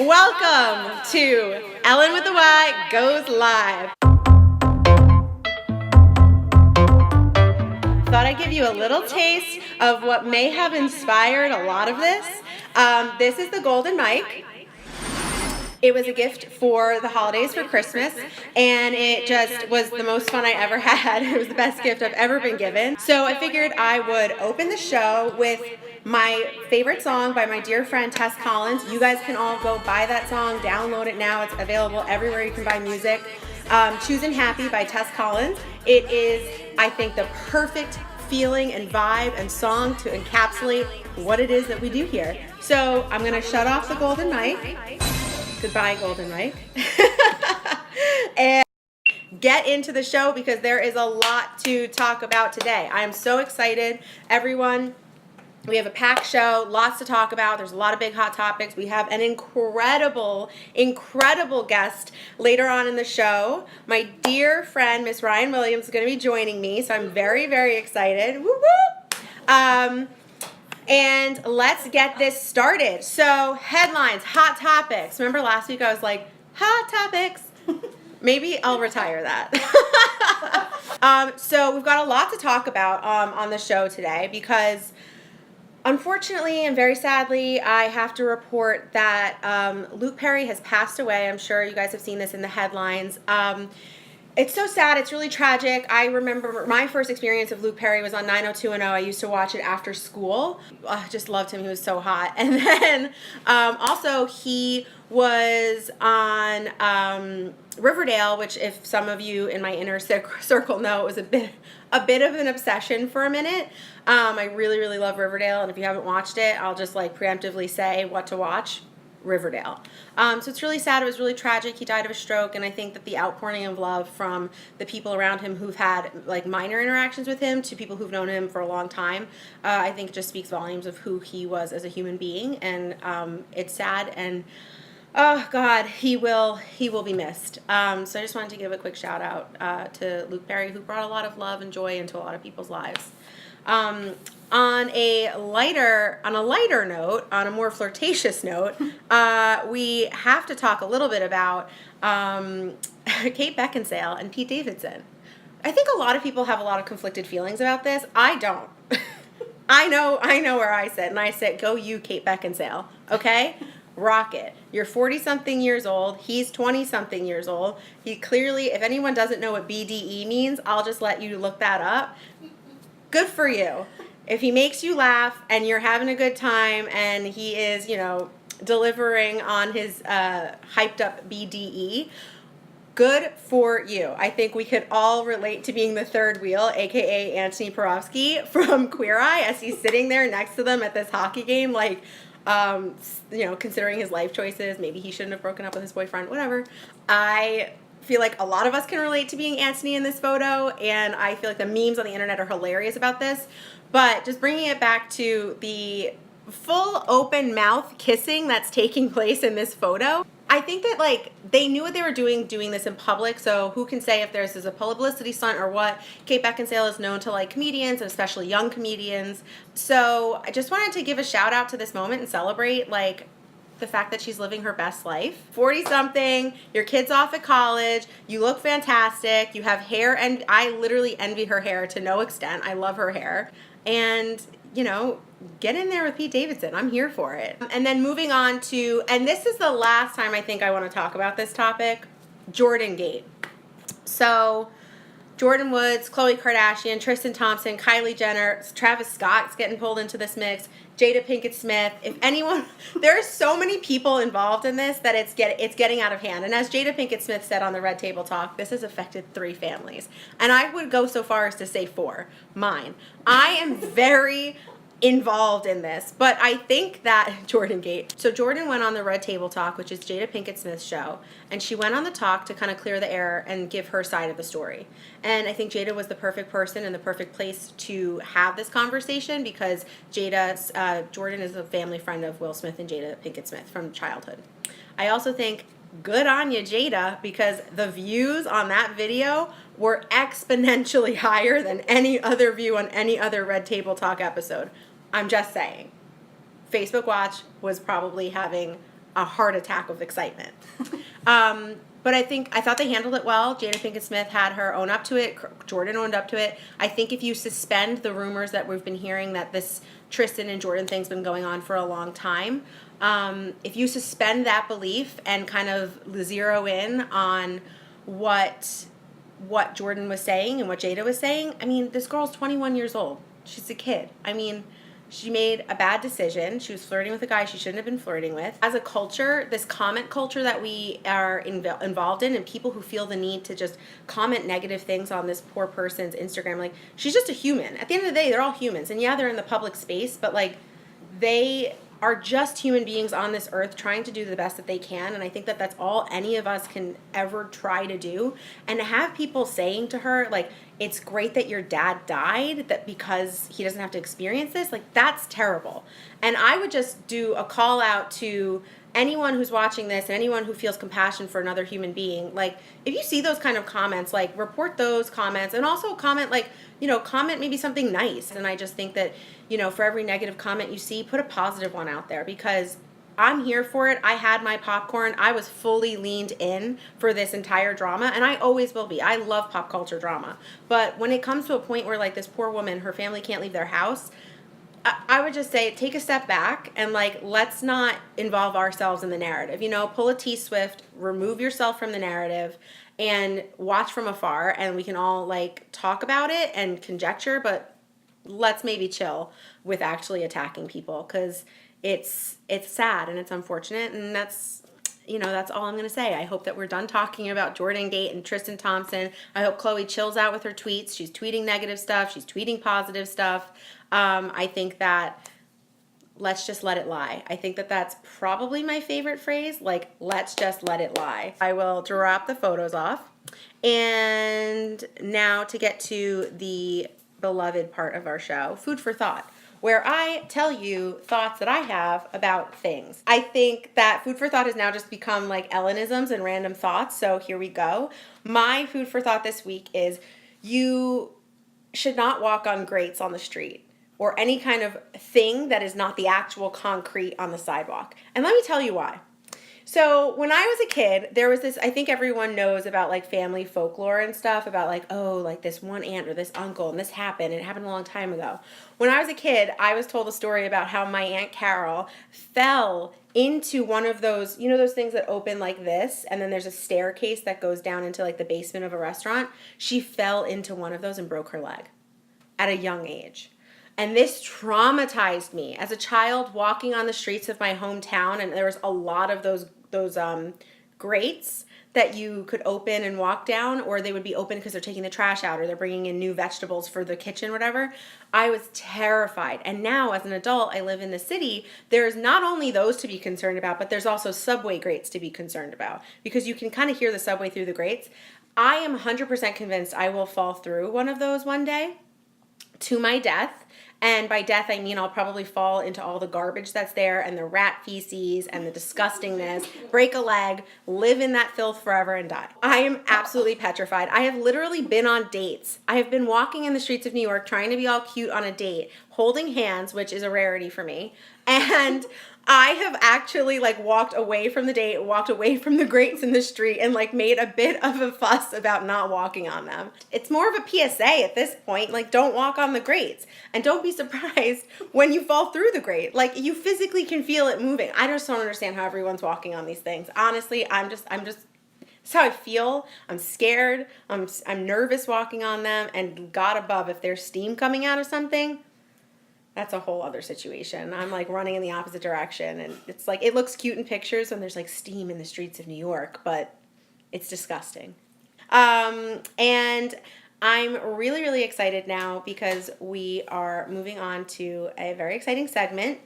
Welcome to Ellyn with the Y Goes Live. Thought I'd give you a little taste of what may have inspired a lot of this. This is the golden mic. It was a gift for the holidays for Christmas, and it just was the most fun I ever had. It was the best gift I've ever been given. So I figured I would open the show with my favorite song by my dear friend Tess Collins. You guys can all go buy that song, download it now. It's available everywhere you can buy music. Choosing Happy by Tess Collins. It is, I think, the perfect feeling and vibe and song to encapsulate what it is that we do here. So I'm gonna shut off the golden mic. Goodbye, golden mic. And get into the show because there is a lot to talk about today. I am so excited, everyone. We have a packed show, lots to talk about. There's a lot of big hot topics. We have an incredible guest later on in the show. My dear friend, Miss RYEN Williams, is going to be joining me, so I'm very, very excited. Woo woo! And let's get this started. So, headlines, hot topics. Remember last week I was like, hot topics. Maybe I'll retire that. So we've got a lot to talk about on the show today because unfortunately and very sadly, I have to report that Luke Perry has passed away. I'm sure you guys have seen this in the headlines. It's so sad. It's really tragic. I remember my first experience of Luke Perry was on 90210. I used to watch it after school. I just loved him. He was so hot. And then also he was on Riverdale, which if some of you in my inner circle know, it was a bit of an obsession for a minute. I really love Riverdale. And if you haven't watched it, I'll just like preemptively say what to watch. Riverdale. So it's really sad. It was really tragic. He died of a stroke, and I think that the outpouring of love from the people around him who've had like minor interactions with him to people who've known him for a long time, I think just speaks volumes of who he was as a human being, and it's sad, and oh God, he will be missed. So I just wanted to give a quick shout out to Luke Perry, who brought a lot of love and joy into a lot of people's lives. On a lighter note, on a more flirtatious note, we have to talk a little bit about Kate Beckinsale and Pete Davidson. I think a lot of people have a lot of conflicted feelings about this. I don't. I know where I sit, and I sit, go you, Kate Beckinsale, okay? Rock it. You're 40-something years old. He's 20-something years old. He clearly, if anyone doesn't know what BDE means, I'll just let you look that up. Good for you. If he makes you laugh and you're having a good time and he is, delivering on his hyped up BDE, good for you. I think we could all relate to being the third wheel, aka Anthony Porofsky from Queer Eye, as he's sitting there next to them at this hockey game, like, considering his life choices, maybe he shouldn't have broken up with his boyfriend, whatever. I feel like a lot of us can relate to being Anthony in this photo, and I feel like the memes on the internet are hilarious about this. But just bringing it back to the full open mouth kissing that's taking place in this photo, I think that like they knew what they were doing this in public, so who can say if this is a publicity stunt or what. Kate Beckinsale is known to like comedians, and especially young comedians. So I just wanted to give a shout out to this moment and celebrate like the fact that she's living her best life. 40-something, your kid's off at college, you look fantastic, you have hair, and I literally envy her hair to no extent. I love her hair. And, get in there with Pete Davidson. I'm here for it. And then moving on to, and this is the last time I think I want to talk about this topic, Jordan Gate. So, Jordan Woods, Khloe Kardashian, Tristan Thompson, Kylie Jenner, Travis Scott's getting pulled into this mix, Jada Pinkett Smith. If anyone, there are so many people involved in this that it's getting out of hand. And as Jada Pinkett Smith said on the Red Table Talk, this has affected 3 families. And I would go so far as to say 4, mine. I am very involved in this, but I think that Jordan Gate. So Jordan went on the Red Table Talk, which is Jada Pinkett Smith's show, and she went on the talk to kind of clear the air and give her side of the story. And I think Jada was the perfect person and the perfect place to have this conversation because Jordan is a family friend of Will Smith and Jada Pinkett Smith from childhood. I also think good on you, Jada, because the views on that video were exponentially higher than any other view on any other Red Table Talk episode. I'm just saying. Facebook Watch was probably having a heart attack of excitement. But I thought they handled it well. Jada Pinkett Smith had her own up to it. Jordan owned up to it. I think if you suspend the rumors that we've been hearing that this Tristan and Jordan thing's been going on for a long time, if you suspend that belief and kind of zero in on what Jordan was saying and what Jada was saying, I mean, this girl's 21 years old. She's a kid. I mean, she made a bad decision. She was flirting with a guy she shouldn't have been flirting with. As a culture, this comment culture that we are involved in, and people who feel the need to just comment negative things on this poor person's Instagram, like, she's just a human. At the end of the day, they're all humans. And yeah, they're in the public space, but like, they are just human beings on this earth trying to do the best that they can. And I think that that's all any of us can ever try to do. And to have people saying to her, like, it's great that your dad died, that because he doesn't have to experience this, like, that's terrible. And I would just do a call out to anyone who's watching this and anyone who feels compassion for another human being. Like, if you see those kind of comments, like, report those comments, and also comment, like, comment maybe something nice. And I just think that, for every negative comment you see, put a positive one out there, because I'm here for it. I had my popcorn. I was fully leaned in for this entire drama, and I always will be. I love pop culture drama. But when it comes to a point where, like, this poor woman, her family can't leave their house, I would just say take a step back and, like, let's not involve ourselves in the narrative. Pull a T-Swift, remove yourself from the narrative, and watch from afar, and we can all, like, talk about it and conjecture, but let's maybe chill with actually attacking people, because it's sad and it's unfortunate, and that's all I'm going to say. I hope that we're done talking about Jordan Gate and Tristan Thompson. I hope Chloe chills out with her tweets. She's tweeting negative stuff. She's tweeting positive stuff. I think that let's just let it lie. I think that that's probably my favorite phrase. Like, let's just let it lie. I will drop the photos off. And now to get to the beloved part of our show, food for thought, where I tell you thoughts that I have about things. I think that food for thought has now just become like Ellynisms and random thoughts. So here we go. My food for thought this week is you should not walk on grates on the street, or any kind of thing that is not the actual concrete on the sidewalk. And let me tell you why. So when I was a kid, there was this, I think everyone knows about, like, family folklore and stuff about, like, oh, like, this one aunt or this uncle, and this happened, and it happened a long time ago. When I was a kid, I was told a story about how my Aunt Carol fell into one of those, those things that open like this, and then there's a staircase that goes down into, like, the basement of a restaurant. She fell into one of those and broke her leg at a young age. And this traumatized me as a child, walking on the streets of my hometown, and there was a lot of those grates that you could open and walk down, or they would be open because they're taking the trash out or they're bringing in new vegetables for the kitchen, whatever. I was terrified. And now as an adult, I live in the city. There's not only those to be concerned about, but there's also subway grates to be concerned about, because you can kind of hear the subway through the grates. I am 100% convinced I will fall through one of those one day to my death. And by death, I mean I'll probably fall into all the garbage that's there and the rat feces and the disgustingness, break a leg, live in that filth forever, and die. I am absolutely petrified. I have literally been on dates. I have been walking in the streets of New York trying to be all cute on a date, holding hands, which is a rarity for me. And I have actually, like, walked away from the date, walked away from the grates in the street, and, like, made a bit of a fuss about not walking on them. It's more of a PSA at this point. Like, don't walk on the grates. And don't be surprised when you fall through the grate. Like, you physically can feel it moving. I just don't understand how everyone's walking on these things. Honestly, I'm just that's how I feel. I'm scared. I'm nervous walking on them. And God above, if there's steam coming out of something, that's a whole other situation. I'm, like, running in the opposite direction, and it's like, it looks cute in pictures when there's, like, steam in the streets of New York, but it's disgusting. And I'm really, really excited now because we are moving on to a very exciting segment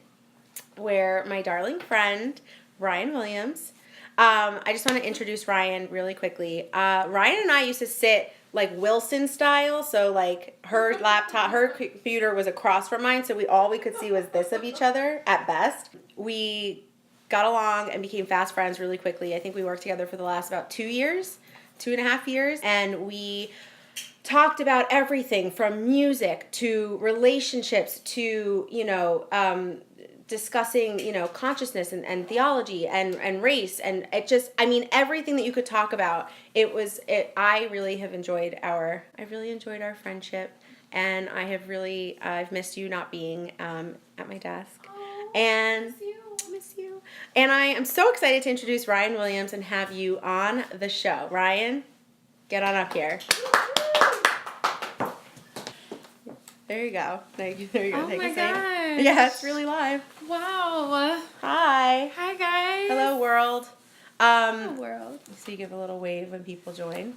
where my darling friend, RYEN Williams, I just want to introduce RYEN really quickly. RYEN and I used to sit, like, Wilson style, so, like, her laptop, her computer was across from mine, so all we could see was this of each other at best. We got along and became fast friends really quickly. I think we worked together for the last about 2.5 years, and we talked about everything from music to relationships to, discussing, consciousness and theology and race, and it just, I mean, everything that you could talk about. I really enjoyed our friendship, and I've missed you not being at my desk. Oh, And I miss you. And I am so excited to introduce Ryan Williams and have you on the show. Ryan, get on up here. There you go. There you go. Oh Take my a seat. gosh. Yeah, it's really live. Wow. Hi. Hi, guys. Hello, world. Hello, world. So you give a little wave when people join.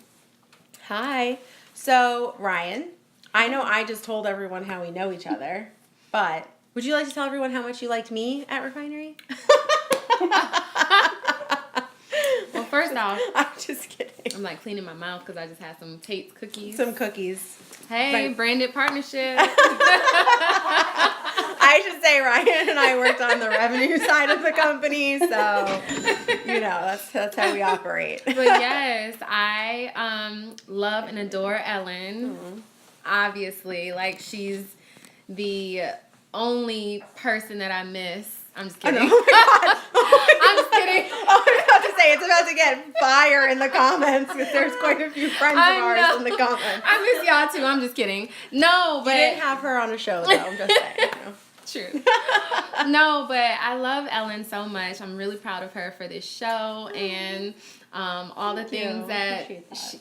Hi. So, Ryan, I know I just told everyone how we know each other, but would you like to tell everyone how much you liked me at Refinery? Well, first off, I'm just kidding. I'm like cleaning my mouth because I just had some Tate's cookies. Some cookies. Hey, branded partnership. I should say Ryan and I worked on the revenue side of the company, so that's how we operate. But yes, I love and adore Ellyn. Mm-hmm. Obviously, like she's the only person that I miss. I'm just kidding. Oh my God. I'm just kidding. I was about to say, it's about to get fire in the comments because there's quite a few friends of ours in the comments. I miss y'all too. I'm just kidding. No, but You didn't have her on a show though. I'm just saying. True. No, but I love Ellyn so much. I'm really proud of her for this show and all the things that.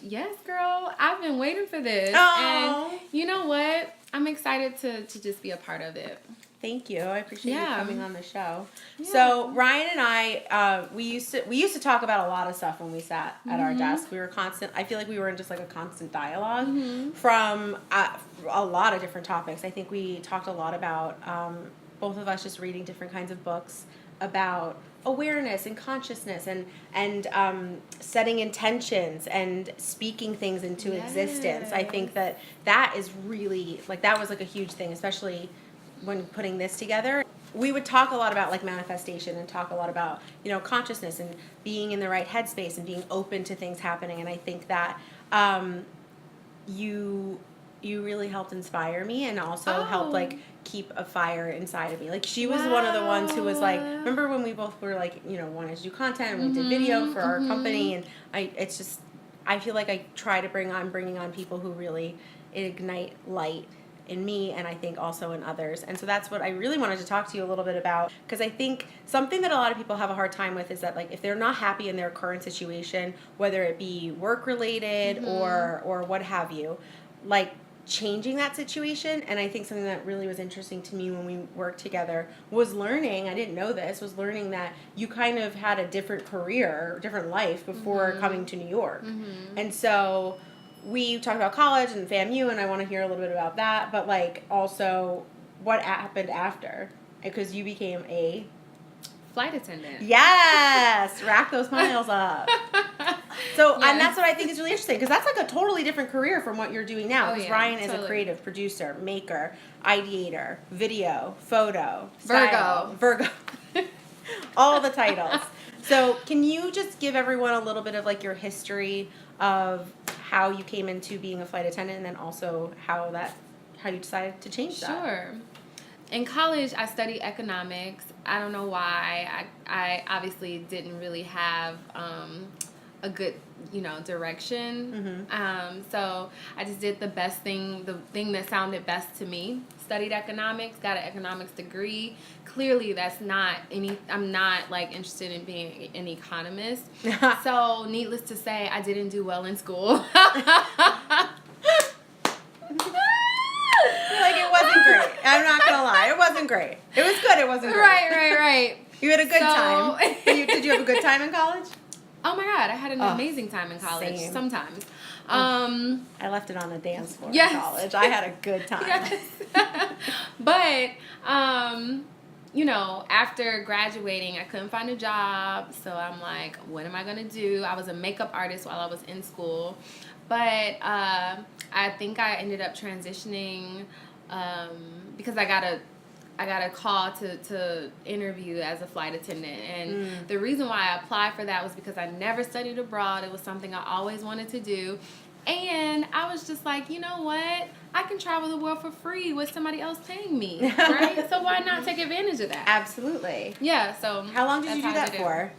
Yes, girl. I've been waiting for this. Oh. And you know what? I'm excited to just be a part of it. Thank you. I appreciate you coming on the show. Yeah. So Ryan and I, we used to talk about a lot of stuff when we sat at our desk. We were I feel like we were in just like a constant dialogue from a lot of different topics. I think we talked a lot about both of us just reading different kinds of books about awareness and consciousness and setting intentions and speaking things into existence. I think that is really that was like a huge thing, especially when putting this together. We would talk a lot about like manifestation and talk a lot about consciousness and being in the right headspace and being open to things happening. And I think that you really helped inspire me and also helped like keep a fire inside of me. Like she was one of the ones who was like, remember when we both were like wanted to do content and we did video for our company, and I feel like I'm bringing on people who really ignite light in me, and I think also in others. And so that's what I really wanted to talk to you a little bit about, because I think something that a lot of people have a hard time with is that like if they're not happy in their current situation, whether it be work related or what have you, like changing that situation. And I think something that really was interesting to me when we worked together was learning, I didn't know this, was learning that you kind of had a different career, different life before coming to New York. And so we talked about college and FAMU, and I want to hear a little bit about that, but like also what happened after, because you became a flight attendant. Yes, rack those miles up. So, Yes. And that's what I think is really interesting, because that's like a totally different career from what you're doing now. Because Ryan is a creative producer, maker, ideator, video, photo, style, Virgo, all the titles. So can you just give everyone a little bit of like your history of how you came into being a flight attendant, and then also how you decided to change that? Sure. In college, I studied economics. I don't know why. I obviously didn't really have a good, direction. So I just did the best thing, the thing that sounded best to me. Studied economics, got an economics degree. Clearly, I'm not like interested in being an economist. So needless to say, I didn't do well in school. Like it wasn't great. I'm not gonna lie, it wasn't great. It was good. It wasn't great. Right. You had a good time. Did you have a good time in college? Oh my God, I had an amazing time in college. Same. Sometimes. I left it on the dance floor Yes. in college. I had a good time. Yes. But after graduating, I couldn't find a job, so I'm like, what am I gonna do? I was a makeup artist while I was in school, but I think I ended up transitioning because I got a call to interview as a flight attendant, and the reason why I applied for that was because I never studied abroad. It was something I always wanted to do. And I was just like, you know what? I can travel the world for free with somebody else paying me, right? So why not take advantage of that? Absolutely. Yeah, so How long did you do that for?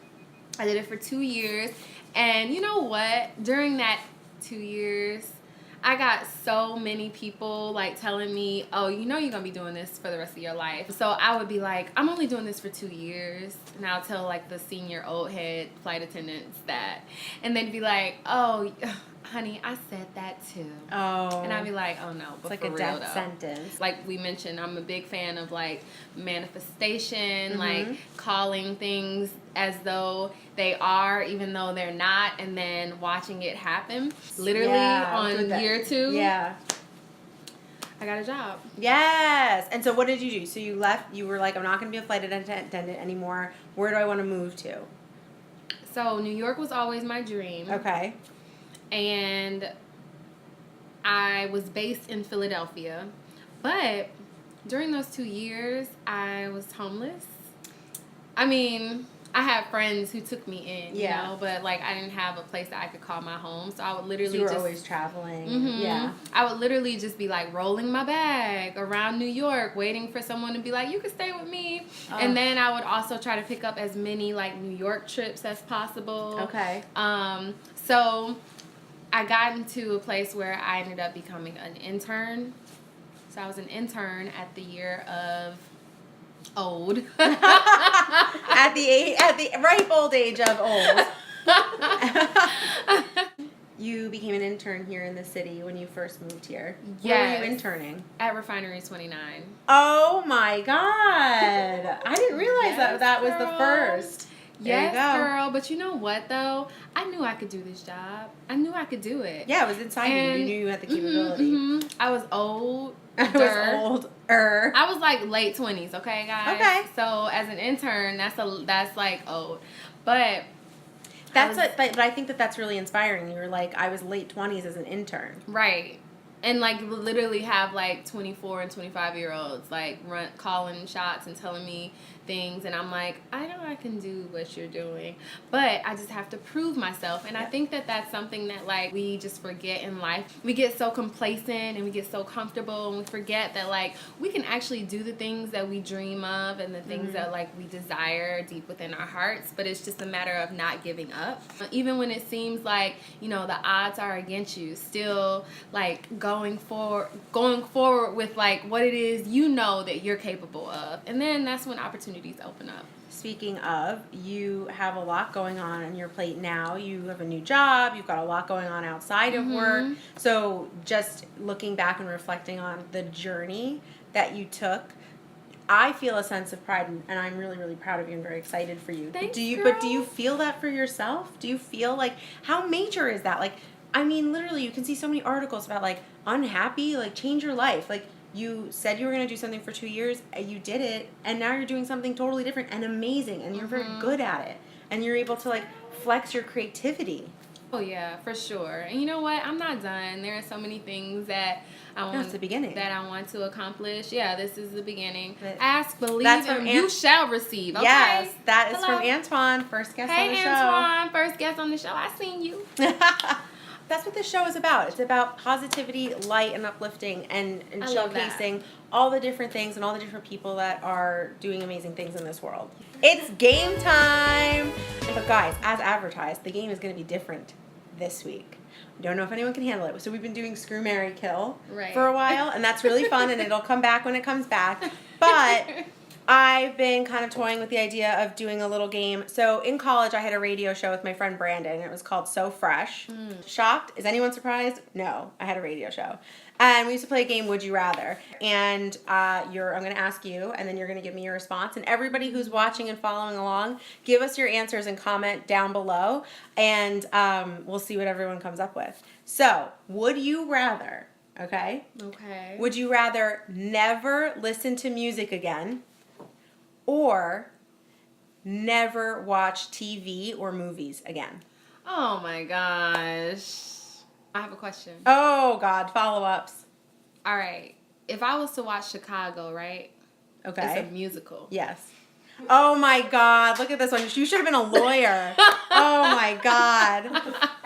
I did it for 2 years. And you know what? During that 2 years, I got so many people like telling me, oh, you know you're going to be doing this for the rest of your life. So I would be like, I'm only doing this for 2 years. And I'll tell like the senior old head flight attendants that. And they'd be like, oh, honey, I said that too. Oh. And I'd be like, oh no, but it's like for a real, death though. sentence. Like we mentioned, I'm a big fan of like manifestation, like calling things as though they are, even though they're not, and then watching it happen. Literally on year 2. Yeah. I got a job. Yes. And so what did you do? So you left, you were like, I'm not going to be a flight attendant anymore. Where do I want to move to? So New York was always my dream. Okay. And I was based in Philadelphia. But during those 2 years, I was homeless. I mean, I had friends who took me in, you know, but like I didn't have a place that I could call my home. So I would literally you were always traveling. Yeah. I would literally just be like rolling my bag around New York, waiting for someone to be like, you can stay with me. And then I would also try to pick up as many like New York trips as possible. Okay. So I got into a place where I ended up becoming an intern. So I was an intern at the year of old. at the ripe old age of old. You became an intern here in the city when you first moved here. Where were you interning? At Refinery 29. Oh my God. I didn't realize that was the first. Yes, girl. But you know what, though? I knew I could do this job. I knew I could do it. Yeah, it was inside you. You knew you had the capability. I was old. I was older. I was like late 20s, okay, guys? Okay. So as an intern, that's like old. But but I think that's really inspiring. You were like, I was late 20s as an intern. Right. And like literally have like 24 and 25-year-olds like calling shots and telling me things, and I'm like, I know I can do what you're doing, but I just have to prove myself. And I think that's something that like we just forget in life. We get so complacent and we get so comfortable, and we forget that like we can actually do the things that we dream of and the things that like we desire deep within our hearts. But it's just a matter of not giving up, even when it seems like, you know, the odds are against you. Still like going forward with like what it is you know that you're capable of, and then that's when opportunities open up. Speaking of, you have a lot going on your plate now. You have a new job. You've got a lot going on outside of work. So just looking back and reflecting on the journey that you took, I feel a sense of pride, and I'm really, really proud of you and very excited for you. Thanks, girl. But do you feel that for yourself? Do you feel like, how major is that? Like, I mean, literally, you can see so many articles about like unhappy, like change your life. Like, you said you were going to do something for 2 years, and you did it, and now you're doing something totally different and amazing, and you're very good at it, and you're able to like flex your creativity. Oh yeah, for sure. And you know what? I'm not done. There are so many things that I want to accomplish. Yeah, this is the beginning. Ask, believe, and you shall receive. Okay? Yes, that is from Antoine, first guest on the show. Hey, Antoine, first guest on the show. I seen you. That's what this show is about. It's about positivity, light, and uplifting, and showcasing all the different things and all the different people that are doing amazing things in this world. It's game time! But guys, as advertised, the game is going to be different this week. Don't know if anyone can handle it. So we've been doing Screw, Marry, Kill for a while, and that's really fun, and it'll come back when it comes back. But I've been kind of toying with the idea of doing a little game. So in college, I had a radio show with my friend Brandon, and it was called So Fresh. Shocked? Is anyone surprised? No, I had a radio show. And we used to play a game, Would You Rather? And I'm going to ask you, and then you're going to give me your response. And everybody who's watching and following along, give us your answers and comment down below, and we'll see what everyone comes up with. So, would you rather, okay? Okay. Would you rather never listen to music again, or never watch TV or movies again? Oh my gosh. I have a question. Oh God, follow-ups. All right. If I was to watch Chicago, right? Okay. It's a musical. Yes. Oh my God, look at this one. You should have been a lawyer. Oh my God.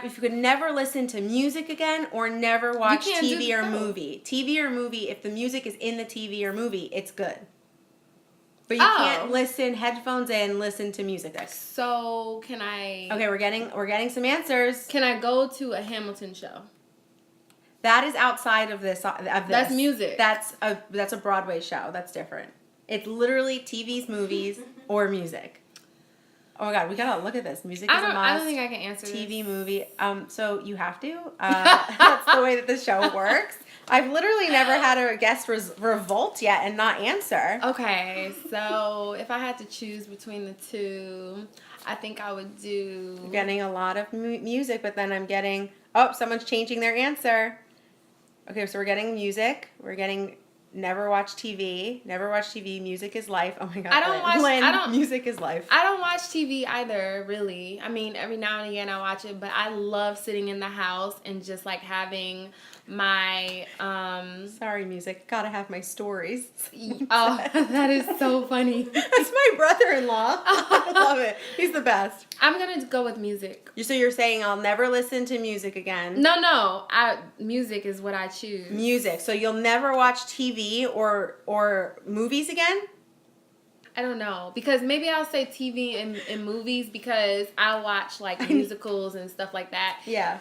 If you could never listen to music again or never watch TV or movie. TV or movie, if the music is in the TV or movie, it's good. But you can't listen, headphones in, listen to music. So can I... Okay, we're getting some answers. Can I go to a Hamilton show? That is outside of this. That's music. That's a Broadway show. That's different. It's literally TVs, movies, or music. Oh my God, we gotta look at this. Music is a must. I don't think I can answer TV, this. movie. So you have to. That's the way that the show works. I've literally never had a guest revolt yet and not answer. Okay, so if I had to choose between the two, I think I would do... I'm getting a lot of music, but then I'm getting... Oh, someone's changing their answer. Okay, so we're getting music. We're getting... Never watch TV. Never watch TV. Music is life. Oh my God. Music is life. I don't watch TV either, really. I mean, every now and again I watch it, but I love sitting in the house and just like having my Sorry, music. Gotta have my stories. Oh, that is so funny. That's my brother-in-law. I love it. He's the best. I'm gonna go with music. So you're saying I'll never listen to music again? No. Music is what I choose. Music. So you'll never watch TV or movies again? I don't know, because maybe I'll say TV and movies because I watch like musicals and stuff like that. Yeah.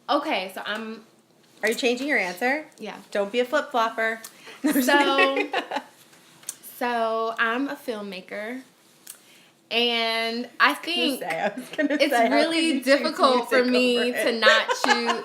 Okay, so Are you changing your answer? Yeah. Don't be a flip-flopper. So I'm a filmmaker. And I think it's really difficult for me to not choose.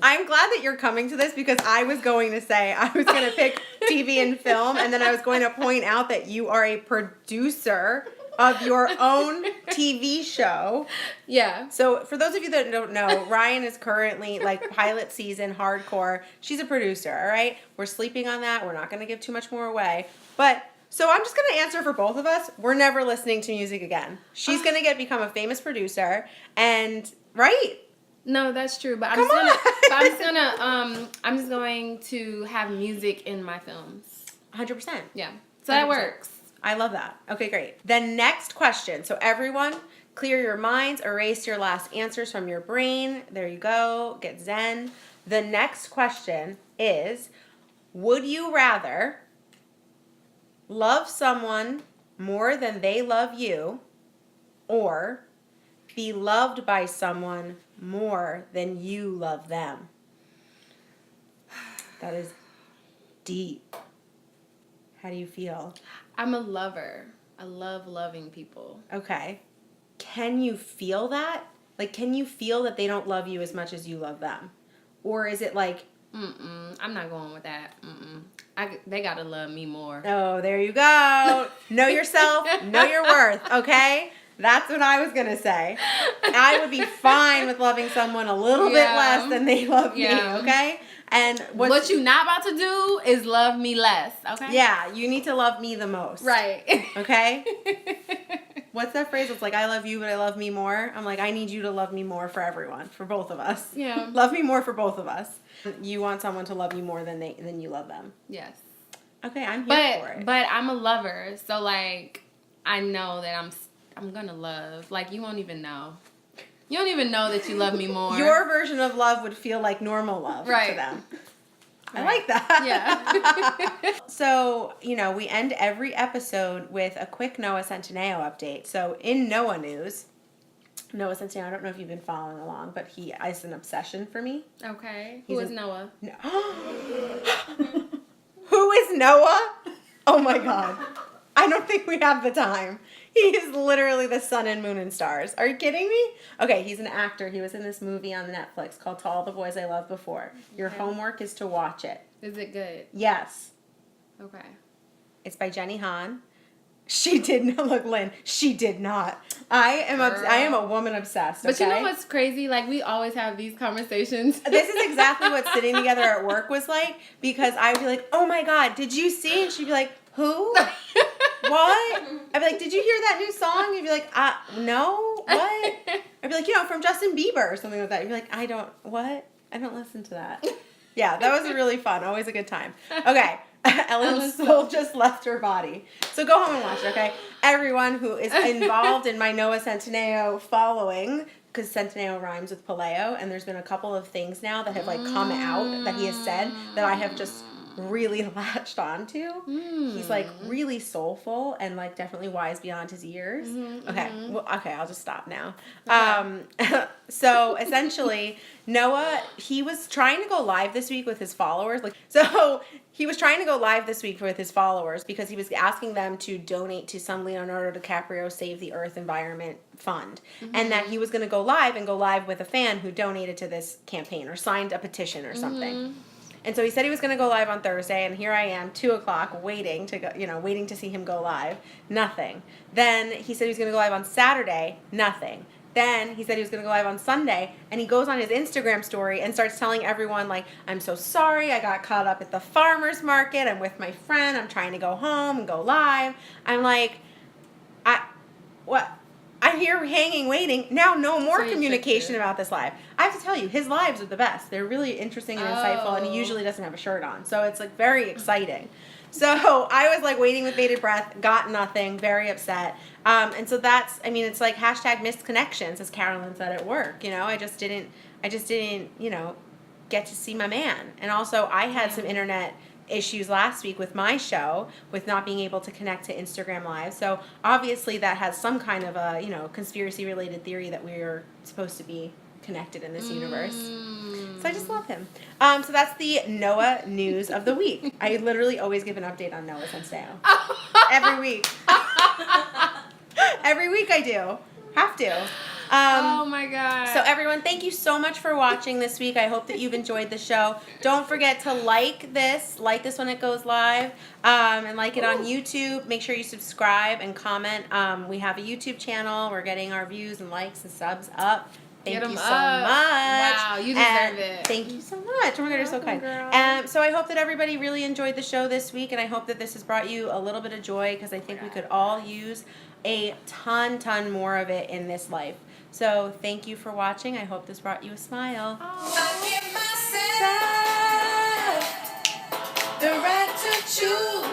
I'm glad that you're coming to this because I was going to say I was going to pick TV and film, and then I was going to point out that you are a producer of your own TV show. Yeah. So for those of you that don't know, RYEN is currently like pilot season hardcore. She's a producer, all right? We're sleeping on that. We're not going to give too much more away. But so I'm just going to answer for both of us. We're never listening to music again. She's going to become a famous producer and right? No, that's true, but I'm just going to have music in my films. 100%. Yeah. So that 100%. works. I love that. Okay, great. The next question. So everyone, clear your minds, erase your last answers from your brain. There you go. Get zen. The next question is, would you rather love someone more than they love you or be loved by someone more than you love them? That is deep. How do you feel? I'm a lover. I love loving people. Okay. Can you feel that? Like, can you feel that they don't love you as much as you love them? Or is it like... I'm not going with that. They gotta love me more. Oh, there you go. Know yourself. Know your worth. Okay? That's what I was going to say. I would be fine with loving someone a little bit less than they love me. Okay? And what you not about to do is love me less, okay? Yeah, you need to love me the most. Right. Okay? What's that phrase? It's like, I love you, but I love me more. I'm like, I need you to love me more for everyone, for both of us. Yeah. Love me more for both of us. You want someone to love you more than you love them. Yes. Okay, I'm here for it. But I'm a lover, so like, I know that I'm gonna love. Like, you won't even know. You don't even know that you love me more. Your version of love would feel like normal love to them. I like that. Yeah. So, we end every episode with a quick Noah Centineo update. So, in Noah news, Noah Centineo, I don't know if you've been following along, but he is an obsession for me. Okay. Who is Noah? No. Who is Noah? Oh my God. I don't think we have the time. He is literally the sun and moon and stars. Are you kidding me? Okay, he's an actor. He was in this movie on Netflix called To All the Boys I Loved Before. Your homework is to watch it. Is it good? Yes. Okay. It's by Jenny Han. She did not look, Lynn. She did not. I am a woman obsessed. But you know what's crazy? Like, we always have these conversations. This is exactly what sitting together at work was like, because I would be like, "Oh my God, did you see?" And she'd be like, "Who? What?" I'd be like, "Did you hear that new song?" You'd be like, "No, what?" I'd be like, from Justin Bieber or something like that. You'd be like, what? I don't listen to that. Yeah, that was really fun. Always a good time. Okay, Ellyn's soul just left her body. So go home and watch it, okay? Everyone who is involved in my Noah Centineo following, because Centineo rhymes with Paleo, and there's been a couple of things now that have like come out that he has said that I have just really latched onto. He's like really soulful and like definitely wise beyond his years. Okay, well, okay, I'll just stop now. So essentially, Noah, he was trying to go live this week with his followers. He was trying to go live this week with his followers because he was asking them to donate to some Leonardo DiCaprio Save the Earth Environment Fund. And that he was going to go live with a fan who donated to this campaign or signed a petition or something. And so he said he was going to go live on Thursday, and here I am, 2:00, waiting to go, waiting to see him go live. Nothing. Then he said he was going to go live on Saturday. Nothing. Then he said he was going to go live on Sunday, and he goes on his Instagram story and starts telling everyone, like, I'm so sorry, I got caught up at the farmer's market, I'm with my friend, I'm trying to go home and go live. I'm like, what? I'm here hanging, waiting. Now no more communication about this live. I have to tell you, his lives are the best. They're really interesting and insightful, and he usually doesn't have a shirt on. So it's like very exciting. So I was like waiting with bated breath, got nothing, very upset. And so that's, it's like hashtag missed connections, as Carolyn said at work. I just didn't, get to see my man. And also I had some internet issues last week with my show, with not being able to connect to Instagram Live. So obviously that has some kind of a, conspiracy related theory that we're supposed to be connected in this universe. So I just love him. So that's the Noah news of the week. I literally always give an update on Noah Centineo. Every week. Every week I do. Have to. Oh my God. So everyone, thank you so much for watching this week. I hope that you've enjoyed the show. Don't forget to like this when it goes live, and like it on YouTube. Make sure you subscribe and comment. We have a YouTube channel. We're getting our views and likes and subs up. Thank you so much. Wow, you deserve it. Thank you so much. Oh my God, you're so kind. So I hope that everybody really enjoyed the show this week, and I hope that this has brought you a little bit of joy, because I think we could all use a ton more of it in this life. So thank you for watching. I hope this brought you a smile. I give myself the right to choose.